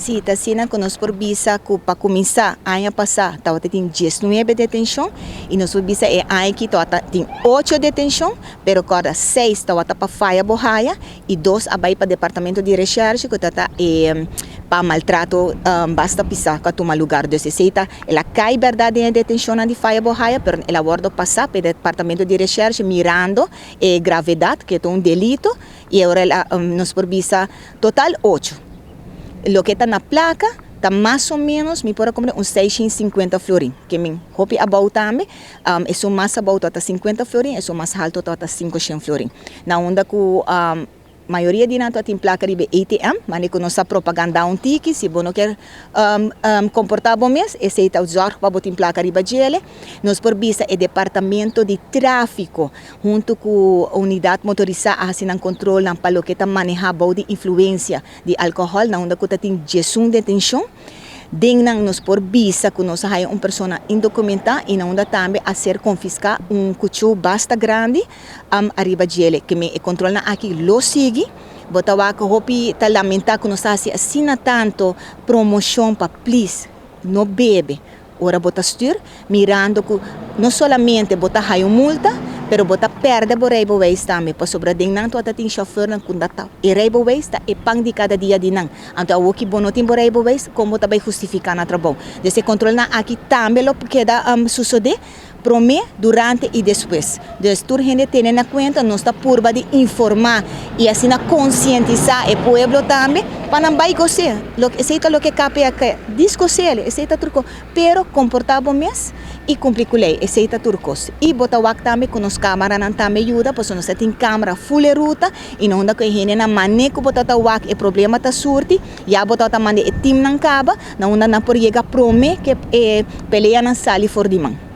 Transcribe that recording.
Sim, está sendo que nós por visa para começar a ano passado, estava tendo 19 detenção e nós por visa é ano que estava tendo 8 detenção, pero cada 6 estava para faia borraia e 2 abai para departamento de recherche que está para maltrato basta pisar que toma lugar de seita ela cai verdade em detenção de faia borraia, pero ela guarda passar para departamento de recherche mirando a gravidade que é um delito e agora nós por visa total 8. Lo que está na placa está mais ou menos, me pode comprar uns 650 florin, que me hope about também, é mais about até 50 florin, é mais alto até 500 florin. Na onda que maioria de nós tem placa de ATM, mas não nossa propaganda um tique, se você não quer comportar bom mês, esse é o zorro para botar placa de gele. Nós por visa é departamento de tráfico, junto com a unidade motorizada, assim controle na palo que está manejando de influência de álcool, na onda que tem gestão de detenção. Dingnan nos por visa que nós hay uma pessoa indocumentada e na onda também a ser confiscar cuchu basta grande arriba dele que me controla aqui lo sigue botawa que hopi ta lamentar que nós assim tanto promoção para please no bebe ora bota styr mirando que não somente bota hay multa pero bota perde bo reibo waste também para sobra dingnan to ata tin chauffeur na kundata e reibo waste e pang di cada dia dinang anto awo ki bonotin bo reibo waste como ta vai justificar na trabalho desse controle na aqui também lo queda suceder prome durante e depois. Destur gente tem na conta nós está purba de informar e assim na conscientizar o povo também para não vai gostar. Lo que aceita lo que cabe aqui discocer, aceita turco, pero comportar bom mês e cumprir com lei, aceita turcos. E botar o também com os câmera não também ajuda, porque nós tem câmera full ruta e não dá que gente na maneco botar o wak e problema tá surti, já botar também o time não acaba, não dá na por chegar prome que peleia na sali for de mão.